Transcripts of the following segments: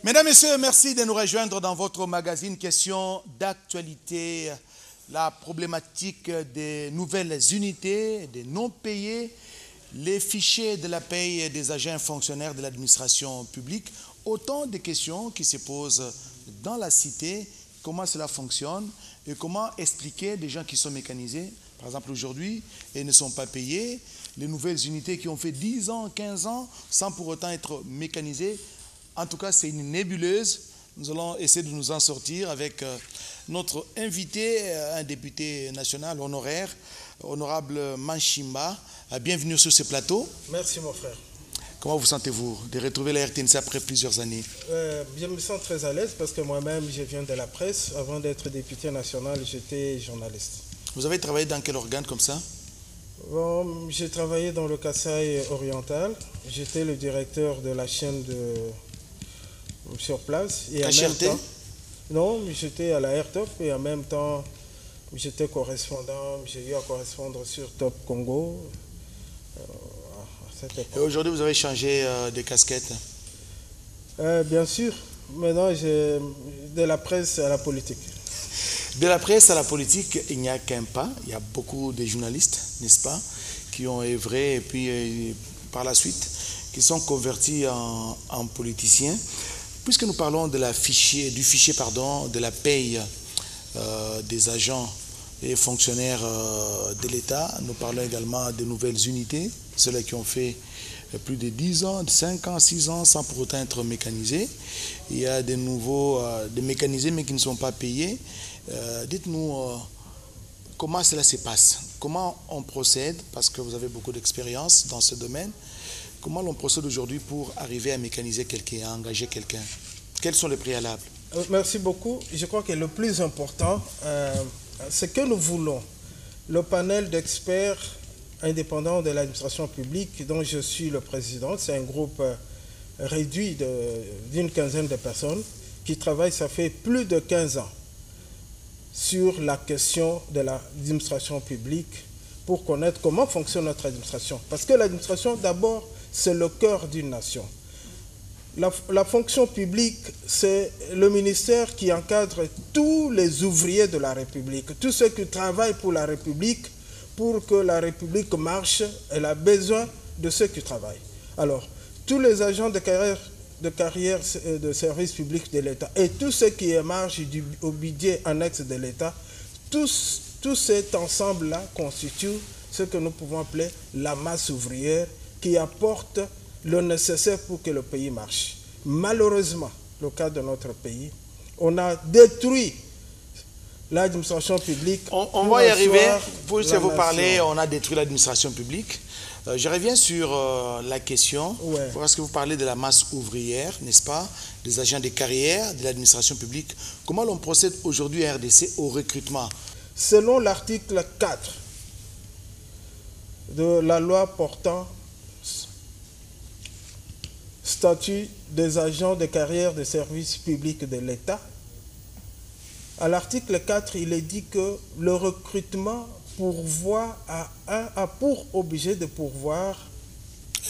Mesdames, Messieurs, merci de nous rejoindre dans votre magazine Questions d'actualité. La problématique des nouvelles unités, des non-payés, les fichiers de la paye des agents fonctionnaires de l'administration publique. Autant de questions qui se posent dans la cité, comment cela fonctionne et comment expliquer des gens qui sont mécanisés, par exemple aujourd'hui, et ne sont pas payés, les nouvelles unités qui ont fait 10 ans, 15 ans, sans pour autant être mécanisées. En tout cas, c'est une nébuleuse. Nous allons essayer de nous en sortir avec notre invité, un député national honoraire, honorable Manchimba. Bienvenue sur ce plateau. Merci mon frère. Comment vous sentez-vous de retrouver la RTNC après plusieurs années? Je me sens très à l'aise parce que moi-même, je viens de la presse. Avant d'être député national, j'étais journaliste. Vous avez travaillé dans quel organe comme ça? Bon, j'ai travaillé dans le Kasaï oriental. J'étais le directeur de la chaîne sur place. Et HRT? Non, j'étais à la RTOP et en même temps, j'étais correspondant. J'ai eu à correspondre sur Top Congo. Et aujourd'hui, vous avez changé de casquette? Bien sûr. Maintenant, de la presse à la politique. De la presse à la politique, il n'y a qu'un pas. Il y a beaucoup de journalistes, n'est-ce pas, qui ont œuvré et puis par la suite, qui sont convertis en politiciens. Puisque nous parlons de du fichier de la paye des agents et fonctionnaires de l'État, nous parlons également de nouvelles unités, ceux-là qui ont fait plus de 10 ans, 5 ans, 6 ans sans pour autant être mécanisés. Il y a des nouveaux, des mécanisés mais qui ne sont pas payés. Dites-nous comment cela se passe, comment on procède, parce que vous avez beaucoup d'expérience dans ce domaine. Comment l'on procède aujourd'hui pour arriver à mécaniser quelqu'un, à engager quelqu'un? Quels sont les préalables? Merci beaucoup. Je crois que le plus important, c'est que nous voulons le panel d'experts indépendants de l'administration publique dont je suis le président. C'est un groupe réduit d'une quinzaine de personnes qui travaillent, ça fait plus de 15 ans, sur la question de l'administration publique pour connaître comment fonctionne notre administration. Parce que l'administration, d'abord, c'est le cœur d'une nation. La fonction publique, c'est le ministère qui encadre tous les ouvriers de la République, tous ceux qui travaillent pour la République. Pour que la République marche, elle a besoin de ceux qui travaillent. Alors, tous les agents de carrière de service public de l'État et tous ceux qui émargent au budget annexe de l'État, tout cet ensemble-là constitue ce que nous pouvons appeler la masse ouvrière qui apporte le nécessaire pour que le pays marche. Malheureusement, le cas de notre pays, on a détruit l'administration publique. On va y arriver. Puisque vous parlez, on a détruit l'administration publique. Je reviens sur la question, parce que vous parlez de la masse ouvrière, n'est-ce pas, des agents de carrière, de l'administration publique. Comment l'on procède aujourd'hui à RDC au recrutement? Selon l'article 4 de la loi portant statut des agents de carrière de service public de l'État, à l'article 4, il est dit que le recrutement a pour objet de pourvoir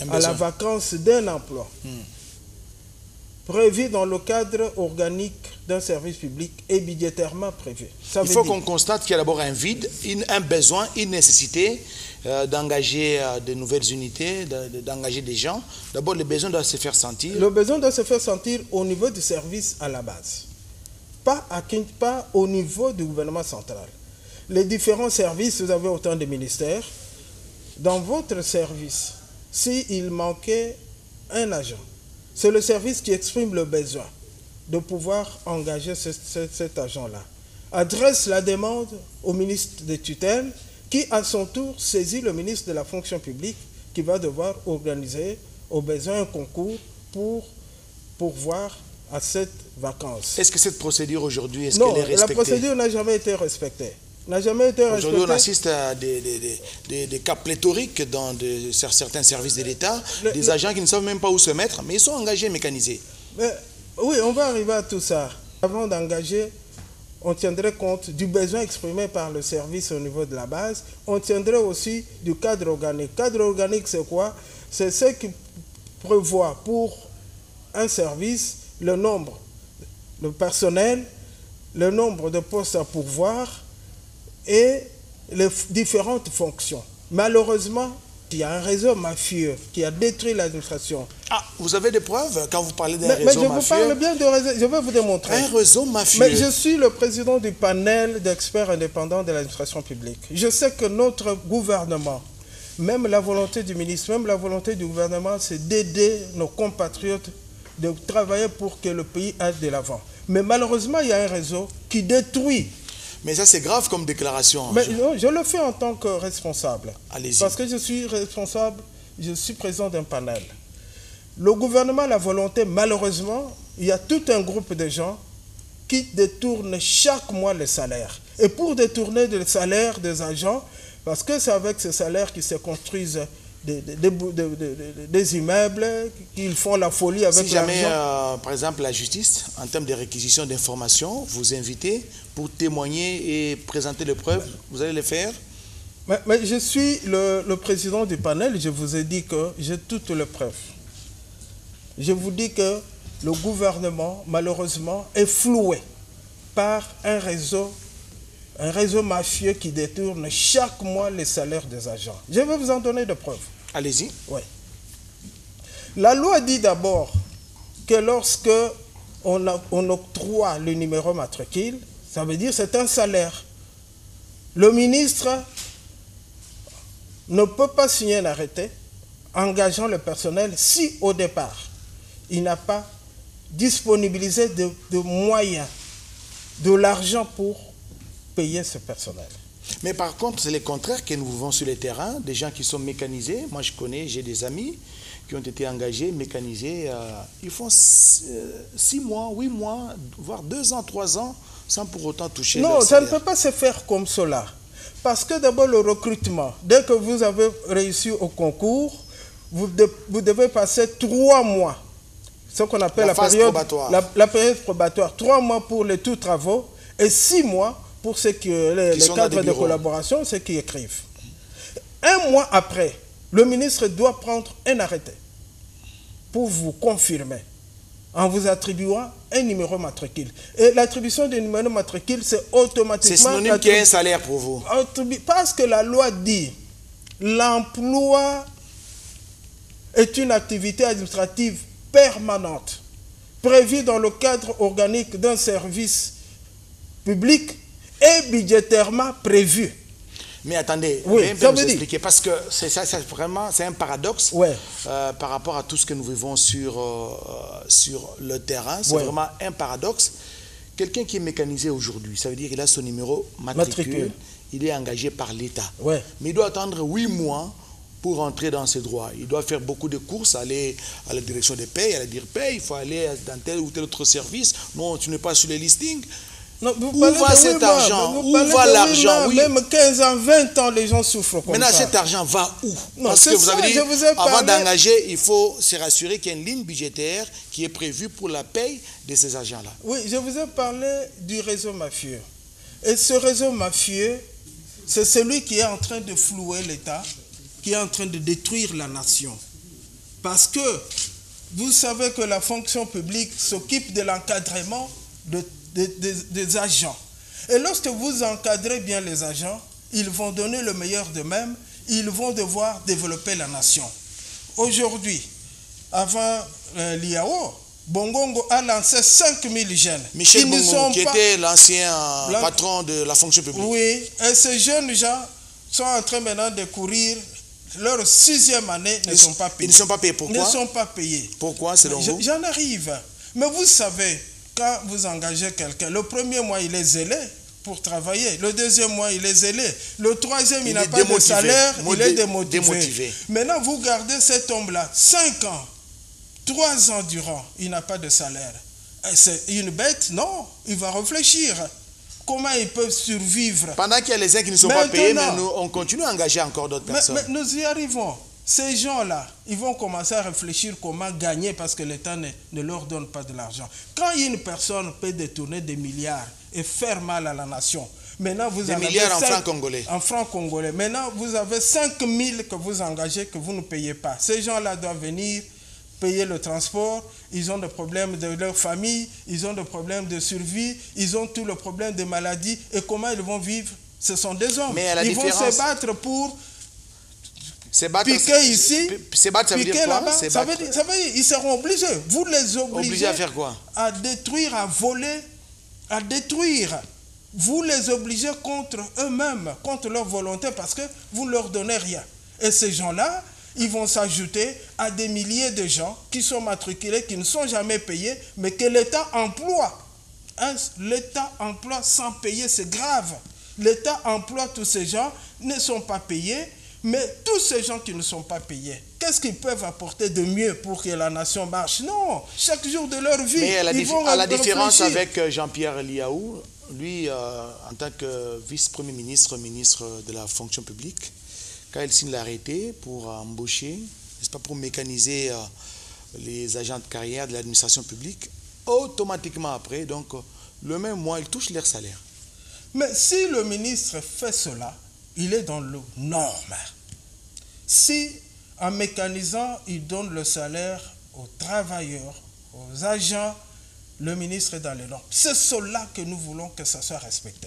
à la vacance d'un emploi prévu dans le cadre organique d'un service public et budgétairement prévu. Il faut qu'on constate qu'il y a d'abord un vide, un besoin, une nécessité d'engager de nouvelles unités, d'engager des gens. D'abord, le besoin doit se faire sentir. Le besoin doit se faire sentir au niveau du service à la base. Pas au niveau du gouvernement central. Les différents services, vous avez autant de ministères. Dans votre service, s'il manquait un agent, c'est le service qui exprime le besoin de pouvoir engager cet agent-là. Adresse la demande au ministre de tutelle qui, à son tour, saisit le ministre de la fonction publique qui va devoir organiser au besoin un concours pour pourvoir à cette vacance. Est-ce que cette procédure aujourd'hui, est-ce qu'elle est respectée? Non, la procédure n'a jamais été respectée. Aujourd'hui, on assiste à des cas pléthoriques dans certains services de l'État, des agents qui ne savent même pas où se mettre, mais ils sont engagés, mécanisés. Oui, on va arriver à tout ça. Avant d'engager, on tiendrait compte du besoin exprimé par le service au niveau de la base. On tiendrait aussi du cadre organique. Le cadre organique, c'est quoi? C'est ce qui prévoit pour un service le nombre de personnel, le nombre de postes à pourvoir et les différentes fonctions. Malheureusement, il y a un réseau mafieux qui a détruit l'administration. Ah, vous avez des preuves quand vous parlez d'un réseau mais je mafieux? vous parle bien de réseau, je vais vous démontrer. Un réseau mafieux. Mais je suis le président du panel d'experts indépendants de l'administration publique. Je sais que notre gouvernement, même la volonté du ministre, même la volonté du gouvernement, c'est d'aider nos compatriotes de travailler pour que le pays aille de l'avant. Mais malheureusement, il y a un réseau qui détruit. Mais ça, c'est grave comme déclaration. Mais je le fais en tant que responsable. Allez-y. Parce que je suis responsable, je suis président d'un panel. Le gouvernement a la volonté, malheureusement, il y a tout un groupe de gens qui détournent chaque mois les salaires. Et pour détourner le salaire des agents, parce que c'est avec ces salaires qu'ils se construisent des immeubles, qu'ils font la folie avec l'argent. Si jamais, par exemple, la justice, en termes de réquisition d'informations, vous invitez pour témoigner et présenter les preuves, vous allez les faire? Mais je suis le président du panel, je vous ai dit que j'ai toutes les preuves. Je vous dis que le gouvernement, malheureusement, est floué par un réseau mafieux qui détourne chaque mois les salaires des agents. Je vais vous en donner des preuves. Allez-y. Oui. La loi dit d'abord que lorsque on octroie le numéro matricule, ça veut dire que c'est un salaire. Le ministre ne peut pas signer un arrêté engageant le personnel si au départ, il n'a pas disponibilisé de moyens, de l'argent pour payer ce personnel. Mais par contre, c'est le contraire que nous vivons sur le terrain, des gens qui sont mécanisés. Moi, je connais, j'ai des amis qui ont été engagés, mécanisés. Ils font 6 mois, 8 mois, voire 2 ans, 3 ans, sans pour autant toucher leur salaire. Non, ça ne peut pas se faire comme cela. Parce que d'abord, le recrutement, dès que vous avez réussi au concours, vous devez passer 3 mois. Ce qu'on appelle la période probatoire. La période probatoire. 3 mois pour les tout travaux et 6 mois pour ceux les cadres de collaboration, ceux qui écrivent. 1 mois après, le ministre doit prendre un arrêté pour vous confirmer en vous attribuant un numéro matricule. Et l'attribution du numéro matricule, c'est automatiquement... C'est synonyme qu'il y ait un salaire pour vous. Parce que la loi dit l'emploi est une activité administrative permanente, prévue dans le cadre organique d'un service public et budgétairement prévu. Mais attendez, oui, vous nous expliquer, parce que c'est un paradoxe par rapport à tout ce que nous vivons sur le terrain. C'est vraiment un paradoxe. Quelqu'un qui est mécanisé aujourd'hui, ça veut dire qu'il a son numéro matricule, il est engagé par l'État. Mais il doit attendre 8 mois pour entrer dans ses droits. Il doit faire beaucoup de courses, aller à la direction des payes, aller dire paye, il faut aller dans tel ou tel autre service. Non, tu n'es pas sur les listings. Non, où va cet argent? Où va l'argent? Même 15 ans, 20 ans, les gens souffrent comme ça. Maintenant, cet argent va où? Non, parce que vous avez dit, avant parlé... d'engager, il faut se rassurer qu'il y a une ligne budgétaire qui est prévue pour la paye de ces agents-là. Oui, je vous ai parlé du réseau mafieux. Et ce réseau mafieux, c'est celui qui est en train de flouer l'État, qui est en train de détruire la nation. Parce que vous savez que la fonction publique s'occupe de l'encadrement des agents. Et lorsque vous encadrez bien les agents, ils vont donner le meilleur d'eux-mêmes, ils vont devoir développer la nation. Aujourd'hui, avant l'IAO, Bongongo a lancé 5000 jeunes. Michel Bongongo, qui était l'ancien patron de la fonction publique. Oui, et ces jeunes gens sont en train maintenant de courir. Leur 6e année ne sont pas payés. Ils ne sont pas payés. Pourquoi? Ne sont pas payés. Pourquoi, selon vous? J'en arrive. Mais vous savez, quand vous engagez quelqu'un, le premier mois, il est zélé pour travailler. Le 2e mois, il est zélé. Le 3e, il n'a pas de salaire, il est démotivé. Maintenant, vous gardez cet homme-là 5 ans, 3 ans durant, il n'a pas de salaire. C'est une bête? Non, il va réfléchir. Comment ils peuvent survivre? Pendant qu'il y a les uns qui ne sont pas payés, mais nous, on continue à engager encore d'autres personnes. Mais nous y arrivons. Ces gens-là, ils vont commencer à réfléchir comment gagner parce que l'État ne leur donne pas de l'argent. Quand une personne peut détourner des milliards et faire mal à la nation, maintenant vous avez... Des milliards en francs congolais. En francs congolais. Maintenant, vous avez 5000 que vous engagez, que vous ne payez pas. Ces gens-là doivent venir payer le transport, ils ont des problèmes de leur famille, ils ont des problèmes de survie, ils ont tout le problème de maladies. Et comment ils vont vivre? Ce sont des hommes. Ils vont se battre pour piquer ici, piquer là-bas. Ça veut dire ils seront obligés. Vous les obligez à faire quoi? À détruire, à voler, à détruire. Vous les obligez contre eux-mêmes, contre leur volonté, parce que vous ne leur donnez rien. Et ces gens-là, ils vont s'ajouter à des milliers de gens qui sont matriculés, qui ne sont jamais payés, mais que l'État emploie. Hein? L'État emploie sans payer, c'est grave. L'État emploie tous ces gens, ne sont pas payés, mais tous ces gens qui ne sont pas payés, qu'est-ce qu'ils peuvent apporter de mieux pour que la nation marche? Non, chaque jour de leur vie, mais ils vont à la différence avec Jean-Pierre Liaou, lui, en tant que vice-premier ministre, ministre de la fonction publique, quand il signe l'arrêté pour embaucher, n'est-ce pas, pour mécaniser les agents de carrière de l'administration publique, automatiquement après, donc le même mois, ils touchent leur salaire. Mais si le ministre fait cela, il est dans le norme. Si, en mécanisant, il donne le salaire aux travailleurs, aux agents, le ministre est dans les normes. C'est cela que nous voulons que ça soit respecté.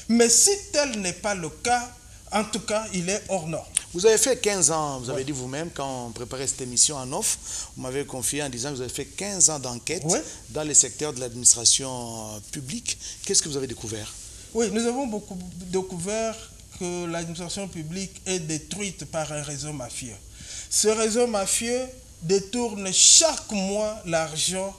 Mais si tel n'est pas le cas, en tout cas, il est hors norme. Vous avez fait 15 ans, vous avez dit vous-même, quand on préparait cette émission en off, vous m'avez confié en disant que vous avez fait 15 ans d'enquête dans les secteurs de l'administration publique. Qu'est-ce que vous avez découvert? Oui, nous avons beaucoup découvert que l'administration publique est détruite par un réseau mafieux. Ce réseau mafieux détourne chaque mois l'argent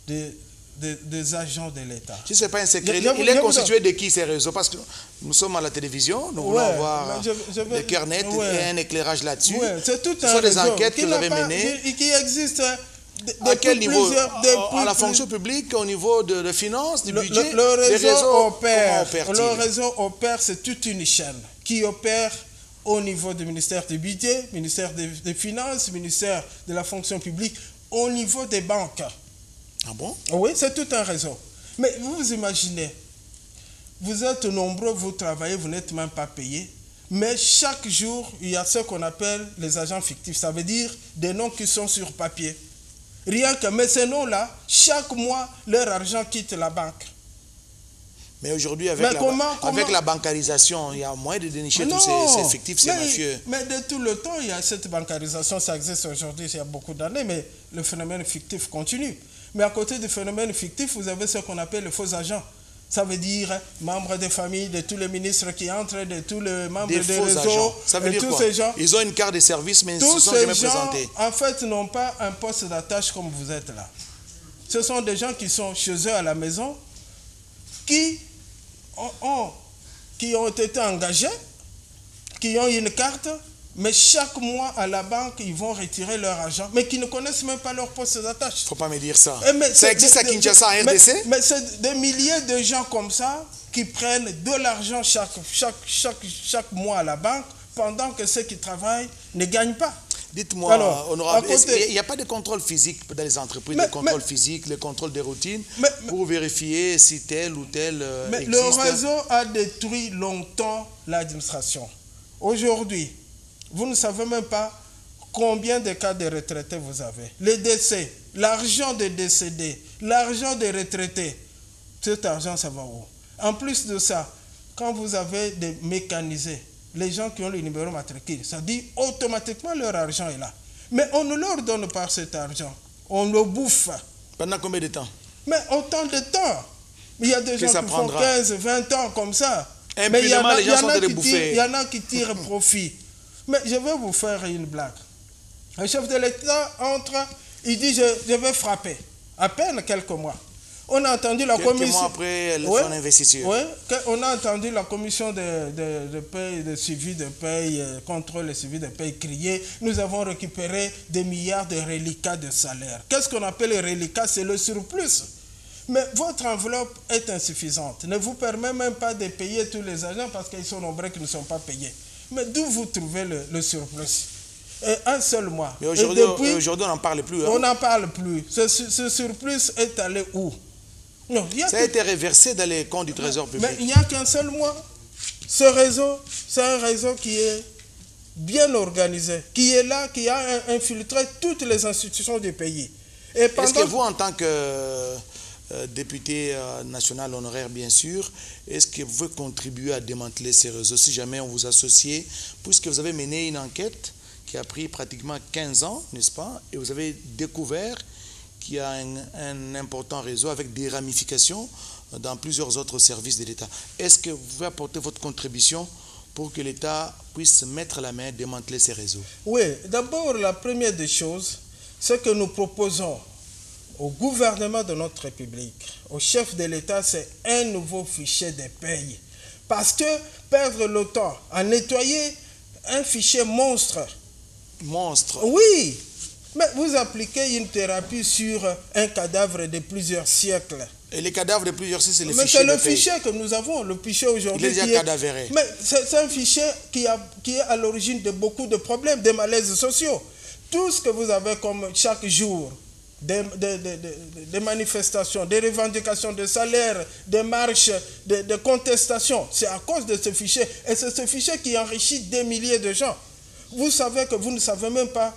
des agents de l'État. Si ce n'est pas un secret, il est constitué de qui ces réseaux? Parce que nous sommes à la télévision, nous voulons avoir des cœurs nets et un éclairage là-dessus. C'est tout Ce sont des enquêtes que vous avez menées. Et qui existe à quel niveau? À la fonction publique, au niveau de finances, du budget? Le réseau opère. Le réseau opère, c'est toute une chaîne qui opère au niveau du ministère du budget, ministère des finances, ministère de la fonction publique, au niveau des banques. Ah bon? Oui, c'est tout un réseau. Mais vous imaginez, vous êtes nombreux, vous travaillez, vous n'êtes même pas payés. Mais chaque jour, il y a ce qu'on appelle les agents fictifs. Ça veut dire des noms qui sont sur papier. Rien que, mais ces noms-là, chaque mois, leur argent quitte la banque. Mais aujourd'hui, avec la bancarisation, il y a moyen de dénicher tous ces fictifs, ces mafieux. Mais de tout le temps, il y a cette bancarisation, ça existe aujourd'hui, il y a beaucoup d'années, mais le phénomène fictif continue. Mais à côté du phénomène fictif, vous avez ce qu'on appelle les faux agents. Ça veut dire membres des familles, de tous les ministres qui entrent, de tous les membres des réseaux. Ça veut dire quoi? Ces gens, ils ont une carte de service, mais ils ne se sont jamais présentés. En fait, n'ont pas un poste d'attache comme vous êtes là. Ce sont des gens qui sont chez eux à la maison, qui ont été engagés, qui ont une carte, mais chaque mois à la banque, ils vont retirer leur argent, mais qui ne connaissent même pas leur poste d'attache. Il ne faut pas me dire ça. Ça existe à Kinshasa, en RDC? Mais c'est des milliers de gens comme ça qui prennent de l'argent chaque mois à la banque, pendant que ceux qui travaillent ne gagnent pas. Dites-moi, honorable, il n'y a pas de contrôle physique dans les entreprises, le contrôle physique, le contrôle des routines, pour vérifier si tel ou tel existe? Le réseau a détruit longtemps l'administration. Aujourd'hui, vous ne savez même pas combien de cas de retraités vous avez. Les décès, l'argent des décédés, l'argent des retraités, cet argent, ça va où? En plus de ça, quand vous avez des mécanisés, les gens qui ont le numéro matricule, ça dit automatiquement leur argent est là. Mais on ne leur donne pas cet argent. On le bouffe. Pendant combien de temps? Mais autant de temps. Il y a des gens qui font 15, 20 ans comme ça. Mais il y en a qui tirent profit. Mais je vais vous faire une blague. Le chef de l'État entre, il dit je vais frapper. À peine quelques mois. On a entendu la commission. Quelques mois après son investiture. Oui, on a entendu la commission de paye, de suivi de paye, contrôle et suivi de paye crier. Nous avons récupéré des milliards de reliquats de salaire. Qu'est-ce qu'on appelle les reliquats? C'est le surplus. Mais votre enveloppe est insuffisante. Ne vous permet même pas de payer tous les agents parce qu'ils sont nombreux qui ne sont pas payés. Mais d'où vous trouvez le surplus? Et un seul mois. Mais aujourd'hui, on n'en parle plus. Hein? On n'en parle plus. Ce surplus est allé où? Non, ça a été réversé dans les comptes du Trésor public. Mais il n'y a qu'un seul mois. Ce réseau, c'est un réseau qui est bien organisé, qui est là, qui a infiltré toutes les institutions du pays. Est-ce que vous, en tant que député national honoraire, bien sûr, est-ce que vous pouvez contribuer à démanteler ces réseaux si jamais on vous associe, puisque vous avez mené une enquête qui a pris pratiquement 15 ans, n'est-ce pas, et vous avez découvert qu'il y a un important réseau avec des ramifications dans plusieurs autres services de l'État. Est-ce que vous pouvez apporter votre contribution pour que l'État puisse mettre la main, démanteler ces réseaux? Oui, d'abord, la première des choses, c'est que nous proposons au gouvernement de notre République, au chef de l'État, c'est un nouveau fichier de paye. Parce que perdre le temps à nettoyer un fichier monstre. Monstre? Oui, mais vous appliquez une thérapie sur un cadavre de plusieurs siècles. Et les cadavres de plusieurs siècles, c'est le mais fichier de paye. Mais c'est le fichier que nous avons, le fichier aujourd'hui. Il est déjà cadavéré. Mais c'est un fichier qui est à l'origine de beaucoup de problèmes, des malaises sociaux. Tout ce que vous avez comme chaque jour, des manifestations, des revendications de salaire, des marches, de contestations, c'est à cause de ce fichier. Et c'est ce fichier qui enrichit des milliers de gens. Vous savez que vous ne savez même pas,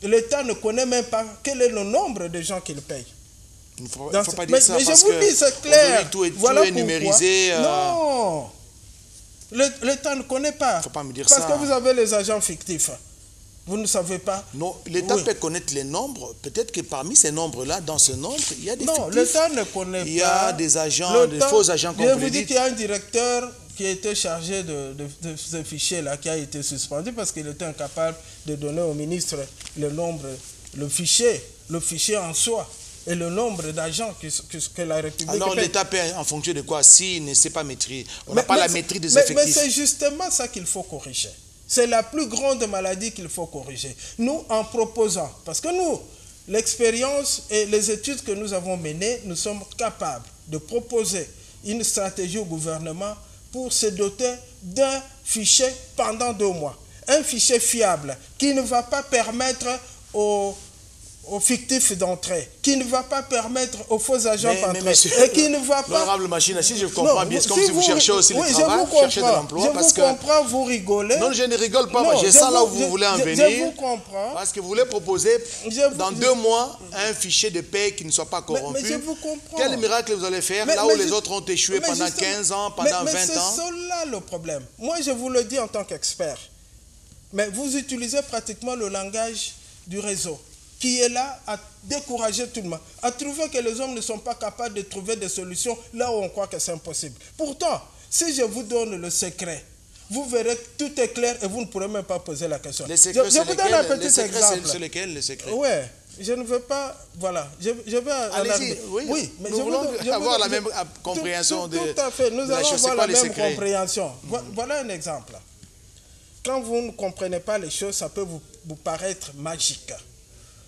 l'État ne connaît même pas quel est le nombre de gens qu'il paye. Il ne faut pas dire ça mais parce je vous dis, c'est clair. Tout voilà est numérisé. Non, l'État ne connaît pas. Il ne faut pas me dire parce ça. Parce que vous avez les agents fictifs. Vous ne savez pas. Non, l'État peut connaître les nombres. Peut-être que parmi ces nombres-là, dans ce nombre, il y a des fictifs. Non, l'État ne connaît pas. Il y a des agents, des faux agents, comme vous le dites. Je vous dis qu'il y a un directeur qui a été chargé de ce fichier-là, qui a été suspendu parce qu'il était incapable de donner au ministre le nombre, le fichier en soi. Et le nombre d'agents que la République... Alors l'État paie en fonction de quoi? S'il ne sait pas maîtriser, on n'a pas la maîtrise des effectifs. Mais c'est justement ça qu'il faut corriger. C'est la plus grande maladie qu'il faut corriger. Nous, en proposant, parce que nous, l'expérience et les études que nous avons menées, nous sommes capables de proposer une stratégie au gouvernement pour se doter d'un fichier pendant 2 mois. Un fichier fiable qui ne va pas permettre aux fictifs d'entrée, qui ne va pas permettre aux faux agents d'entrer, et qui ne va pas... L'honorable Machine, si je comprends bien, c'est comme si vous cherchez aussi le travail, vous cherchez de l'emploi. Je vous comprends, vous rigolez. Non, je ne rigole pas, moi, j'ai ça là où vous voulez en venir. Je vous comprends. Parce que vous voulez proposer, dans 2 mois, un fichier de paie qui ne soit pas corrompu. Mais je vous comprends. Quel miracle vous allez faire là où les autres ont échoué pendant 15 ans, pendant 20 ans? Mais c'est cela le problème. Moi, je vous le dis en tant qu'expert. Mais vous utilisez pratiquement le langage du réseau, qui est là à décourager tout le monde, à trouver que les hommes ne sont pas capables de trouver des solutions là où on croit que c'est impossible. Pourtant, si je vous donne le secret, vous verrez que tout est clair et vous ne pourrez même pas poser la question. Les secrets, je vous donne un petit exemple. C'est lesquels, les secrets? Oui, je ne veux pas... Voilà, je vais... Allez-y, oui, mais nous voulons avoir la même compréhension de... Tout à fait, nous allons avoir la même compréhension. Mm-hmm. Voilà un exemple. Quand vous ne comprenez pas les choses, ça peut vous paraître magique.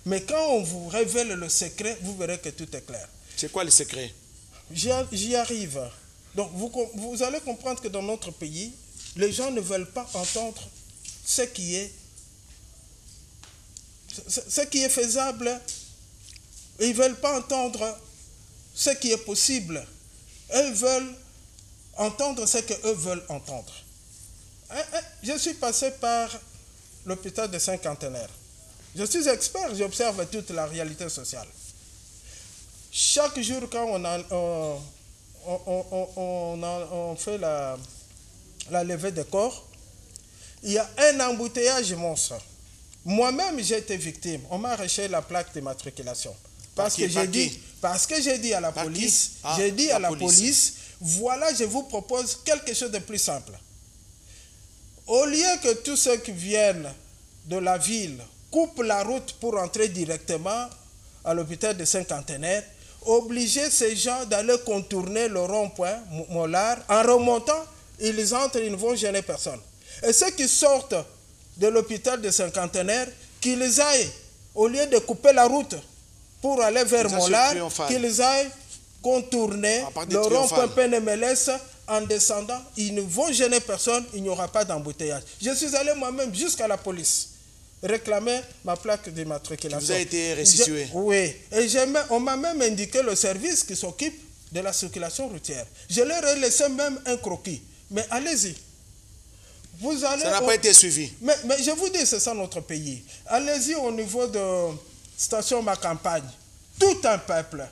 Mais quand on vous révèle le secret, vous verrez que tout est clair. C'est quoi le secret? J'y arrive. Donc, vous allez comprendre que dans notre pays, les gens ne veulent pas entendre ce qui est faisable. Ils ne veulent pas entendre ce qui est possible. Eux veulent entendre ce qu'eux veulent entendre. Je suis passé par l'hôpital des cinquantenaires. Je suis expert, j'observe toute la réalité sociale. Chaque jour, quand on fait la levée des corps, il y a un embouteillage monstre. Moi-même, j'ai été victime. On m'a arraché la plaque d'immatriculation. Parce que j'ai dit à la police, voilà, je vous propose quelque chose de plus simple. Au lieu que tous ceux qui viennent de la ville coupent la route pour entrer directement à l'hôpital de cinquantenaire, obliger ces gens d'aller contourner le rond-point Mollard, en remontant, ils entrent, ils ne vont gêner personne. Et ceux qui sortent de l'hôpital de cinquantenaire, qu'ils aillent, au lieu de couper la route pour aller vers Mollard, qu'ils aillent contourner le rond-point PNMLS en descendant, ils ne vont gêner personne, il n'y aura pas d'embouteillage. Je suis allé moi-même jusqu'à la police réclamer ma plaque d'immatriculation. Vous avez été restitué? Oui. Et on m'a même indiqué le service qui s'occupe de la circulation routière. Je leur ai laissé même un croquis. Mais allez-y. Vous allez, ça n'a pas été suivi. Mais je vous dis, c'est ça notre pays. Allez-y au niveau de station Ma Campagne. Tout un peuple.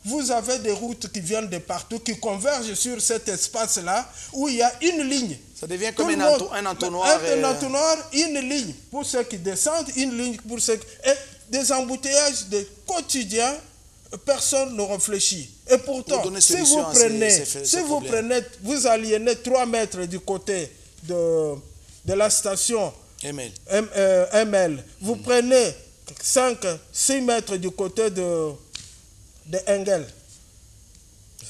Vous avez des routes qui viennent de partout, qui convergent sur cet espace-là, où il y a une ligne. Ça devient comme un entonnoir. Un entonnoir, une ligne pour ceux qui descendent, une ligne pour ceux qui... Et des embouteillages de quotidien, personne ne réfléchit. Et pourtant, si vous prenez, vous aliénez 3 mètres du côté de la station ML, vous prenez 6 mètres du côté de Engel.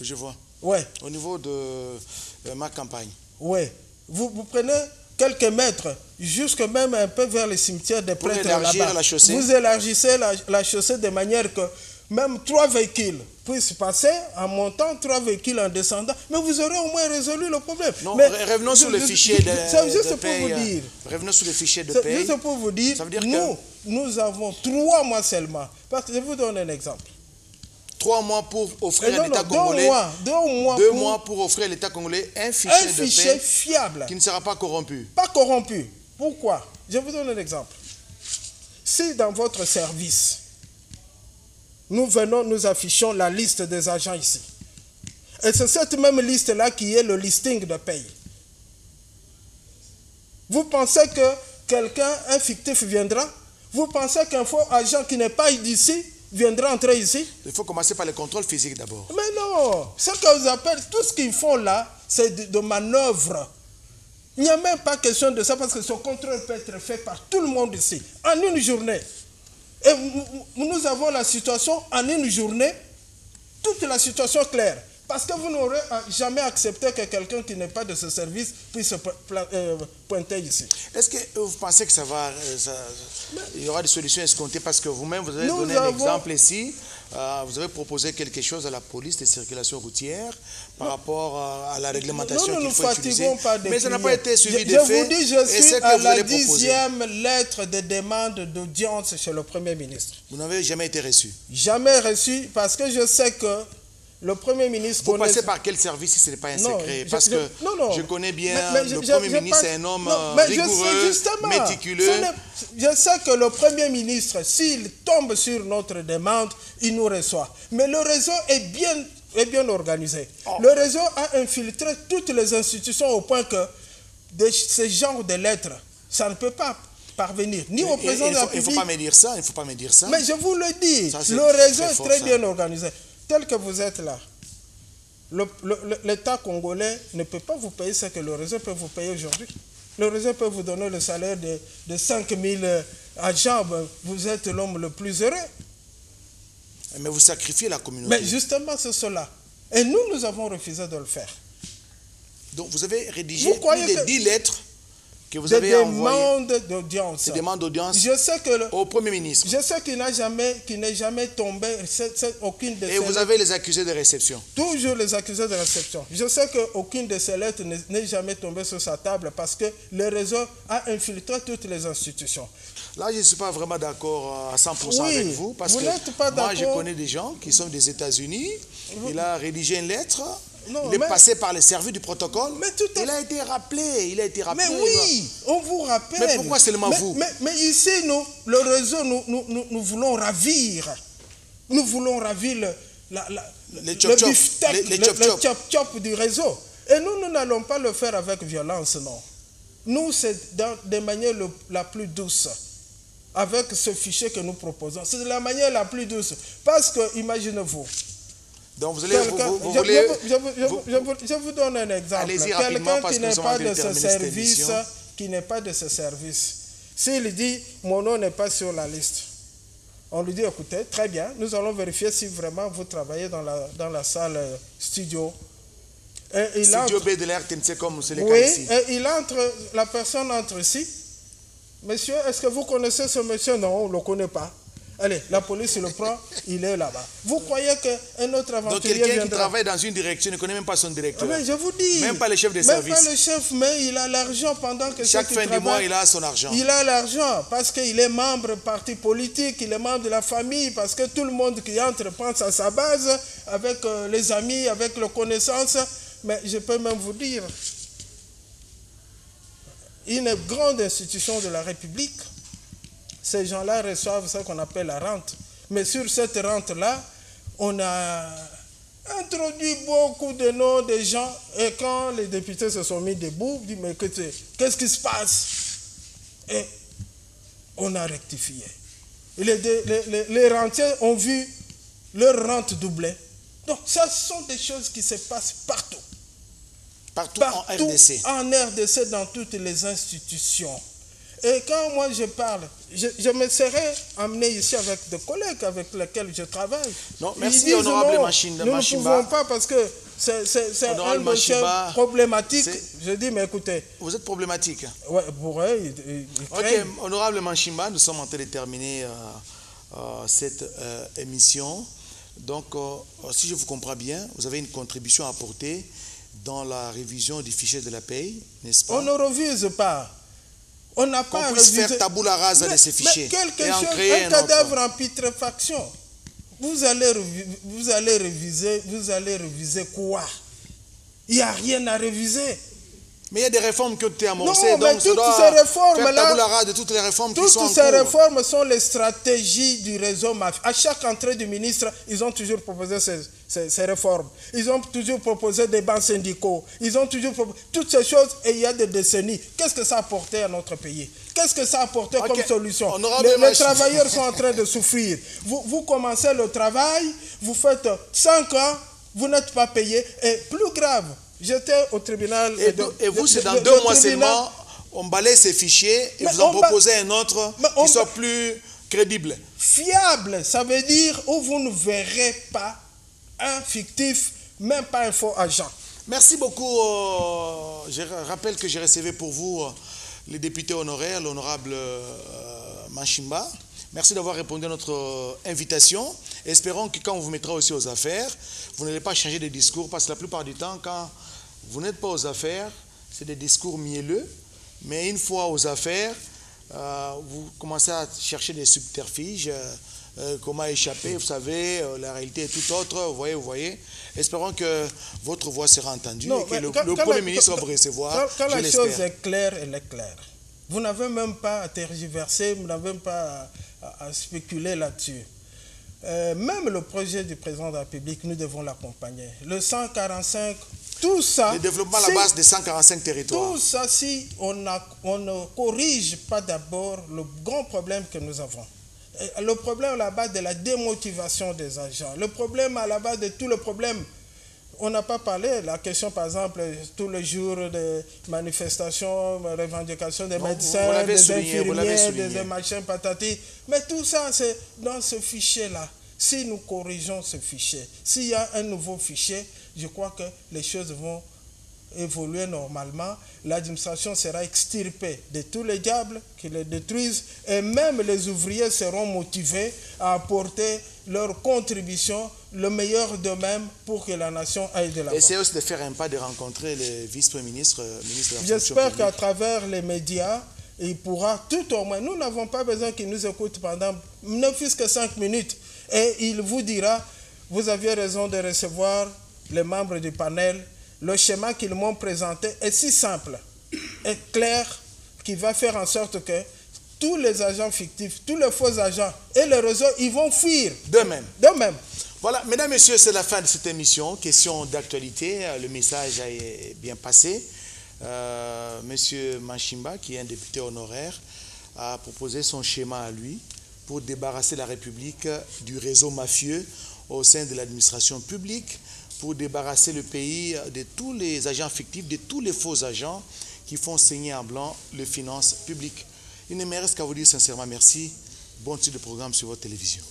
Je vois. Ouais. Au niveau de Ma Campagne. Oui. Vous prenez quelques mètres, jusque même un peu vers le cimetière des prêtres là-bas. La chaussée. Vous élargissez la chaussée de manière que même 3 véhicules puissent passer en montant, 3 véhicules en descendant, mais vous aurez au moins résolu le problème. Non, mais revenons sur le fichier de paie. Revenons sur le fichier de paie. Juste pour vous dire, nous avons 3 mois seulement. Parce que je vous donne un exemple. 3 mois pour offrir à l'État congolais. 2 mois pour offrir à l'État congolais un fichier de paie fiable. Qui ne sera pas corrompu. Pas corrompu. Pourquoi? Je vous donne un exemple. Si dans votre service, nous affichons la liste des agents ici, et c'est cette même liste-là qui est le listing de paye. Vous pensez que quelqu'un, un fictif viendra? Vous pensez qu'un faux agent qui n'est pas d'ici viendra entrer ici? Il faut commencer par le contrôle physique d'abord. Mais non, ce que vous appelez, tout ce qu'ils font là, c'est de manœuvre. Il n'y a même pas question de ça parce que ce contrôle peut être fait par tout le monde ici, en une journée. Et nous avons la situation en une journée, toute la situation claire. Parce que vous n'aurez jamais accepté que quelqu'un qui n'est pas de ce service puisse se pointer ici. Est-ce que vous pensez que il y aura des solutions escomptées? Parce que vous-même, vous avez donné un exemple ici. Vous avez proposé quelque chose à la police de circulation routière par rapport à la réglementation qu'il faut utiliser. Mais ça n'a pas été suivi de fait. Je vous dis, je suis à la 10e lettre de demande d'audience chez le Premier ministre. Vous n'avez jamais été reçu? Jamais reçu, parce que je sais que le Premier ministre... Vous passez par quel service si ce n'est pas un secret? Parce que je connais bien le Premier ministre, c'est un homme rigoureux, méticuleux. Je sais que le Premier ministre, s'il tombe sur notre demande, il nous reçoit. Mais le réseau est bien organisé. Le réseau a infiltré toutes les institutions au point que ce genre de lettres, ça ne peut pas parvenir ni au président de la République. Il ne faut pas me dire ça, il ne faut pas me dire ça. Mais je vous le dis, le réseau est très bien organisé. Tel que vous êtes là, l'État congolais ne peut pas vous payer ce que le réseau peut vous payer aujourd'hui. Le réseau peut vous donner le salaire de 5 000 agents. Vous êtes l'homme le plus heureux. Mais vous sacrifiez la communauté. Mais justement, c'est cela. Et nous avons refusé de le faire. Donc vous avez rédigé plus de 10 lettres que vous avez envoyées. Des demandes d'audience. Je sais que au Premier ministre. Je sais qu'il n'est jamais tombé aucune de ces lettres. Et vous avez les accusés de réception. Toujours les accusés de réception. Je sais qu'aucune de ces lettres n'est jamais tombée sur sa table parce que le réseau a infiltré toutes les institutions. Là, je ne suis pas vraiment d'accord à 100% avec vous, parce que moi, je connais des gens qui sont des États-Unis. Il a rédigé une lettre, il est passé par le service du protocole, il a été rappelé. Mais oui, on vous rappelle. Mais pourquoi seulement vous? Mais ici, le réseau, nous voulons ravir. Nous voulons ravir le chop-chop du réseau. Et nous n'allons pas le faire avec violence, non. Nous, c'est de manière la plus douce. Avec ce fichier que nous proposons. C'est de la manière la plus douce. Parce que, imaginez-vous. Donc, vous allez... Je vous donne un exemple. Quelqu'un qui n'est pas de ce service, s'il dit, mon nom n'est pas sur la liste, on lui dit, écoutez, très bien, nous allons vérifier si vraiment vous travaillez dans la salle studio. Studio B de l'RTNC, comme c'est le cas ici. Et la personne entre ici. Monsieur, est-ce que vous connaissez ce monsieur? Non, on ne le connaît pas. Allez, la police le prend, il est là-bas. Vous croyez qu'un autre aventurier viendra? Donc quelqu'un qui travaille dans une direction ne connaît même pas son directeur. Mais je vous dis. Même pas le chef de service. Même pas le chef, mais il a l'argent pendant que chaque fin du mois, il a son argent. Il a l'argent parce qu'il est membre du parti politique, il est membre de la famille, parce que tout le monde qui entre pense à sa base, avec les amis, avec les connaissances. Mais je peux même vous dire, une grande institution de la République, ces gens-là reçoivent ce qu'on appelle la rente. Mais sur cette rente-là, on a introduit beaucoup de noms de gens. Et quand les députés se sont mis debout, ils disent, mais écoutez, qu'est-ce qui se passe? Et on a rectifié. Les rentiers ont vu leur rente doubler. Donc, ça sont des choses qui se passent partout. Partout en RDC. En RDC, dans toutes les institutions. Et quand moi je parle, je me serais amené ici avec des collègues avec lesquels je travaille. Non, merci, honorable Machimba. Nous ne pouvons pas parce que c'est un dossier problématique. Je dis, mais écoutez. Vous êtes problématique. Oui, pour eux, ok, honorable Machimba, nous sommes en train de terminer cette émission. Donc, si je vous comprends bien, vous avez une contribution à apporter dans la révision du fichier de la paye, n'est-ce pas? On ne revise pas. On n'a pas révisé. Faire tabula rasa de ces fichiers. Mais quelque chose, un cadavre en putréfaction. Vous allez réviser quoi? Il n'y a rien à réviser. Mais il y a des réformes qui ont été amorcées. Non, mais toutes ces réformes-là, de toutes les réformes qui sont en toutes ces réformes sont les stratégies du réseau mafia. À chaque entrée du ministre, ils ont toujours proposé ces réformes. Ils ont toujours proposé des bancs syndicaux. Ils ont toujours proposé toutes ces choses et il y a des décennies. Qu'est-ce que ça a apporté à notre pays? Qu'est-ce que ça a apporté comme solution? Les travailleurs sont en train de souffrir. Vous commencez le travail, vous faites 5 ans, vous n'êtes pas payé. Et plus grave, j'étais au tribunal. Et vous, c'est dans 2 mois seulement, on balaye ces fichiers et vous en proposez un autre qui soit plus crédible. Fiable, ça veut dire où vous ne verrez pas un fictif, même pas un faux agent. Merci beaucoup. Je rappelle que j'ai recevé pour vous les députés honoraires, l'honorable Machimba. Merci d'avoir répondu à notre invitation. Espérons que quand on vous mettra aussi aux affaires, vous n'allez pas changer de discours, parce que la plupart du temps, quand vous n'êtes pas aux affaires, c'est des discours mielleux, mais une fois aux affaires, vous commencez à chercher des subterfuges, comment échapper, vous savez, la réalité est tout autre, vous voyez. Espérons que votre voix sera entendue et que le Premier ministre va vous recevoir. Quand la chose est claire, elle est claire. Vous n'avez même pas à tergiverser, vous n'avez même pas à spéculer là-dessus. Même le projet du président de la République, nous devons l'accompagner. Le 145, tout ça... Le développement à la base des 145 territoires. Tout ça, si on ne corrige pas d'abord le grand problème que nous avons. Le problème à la base de la démotivation des agents. Le problème à la base de tout le problème. On n'a pas parlé de la question, par exemple, tous les jours de manifestations, revendications des médecins, des infirmiers, des machins patati. Mais tout ça, c'est dans ce fichier-là. Si nous corrigeons ce fichier, s'il y a un nouveau fichier, je crois que les choses vont évoluer normalement. L'administration sera extirpée de tous les diables qui les détruisent et même les ouvriers seront motivés à apporter leur contribution, le meilleur d'eux-mêmes pour que la nation aille de l'avant. Essayez aussi de faire un pas de rencontrer le vice-premier ministre, ministre de la Fonction J'espère publique. qu'à travers les médias, il pourra tout au moins, nous n'avons pas besoin qu'il nous écoute pendant ne fût-ce que 5 minutes et il vous dira, vous aviez raison de recevoir les membres du panel. Le schéma qu'ils m'ont présenté est si simple, est clair, qui va faire en sorte que tous les agents fictifs, tous les faux agents et les réseaux, ils vont fuir. D'eux-mêmes. Voilà, mesdames, messieurs, c'est la fin de cette émission. Question d'actualité, le message est bien passé. Monsieur Machimba, qui est un député honoraire, a proposé son schéma à lui pour débarrasser la République du réseau mafieux au sein de l'administration publique, pour débarrasser le pays de tous les agents fictifs, de tous les faux agents qui font saigner en blanc les finances publiques. Il ne me reste qu'à vous dire sincèrement merci. Bon titre de programme sur votre télévision.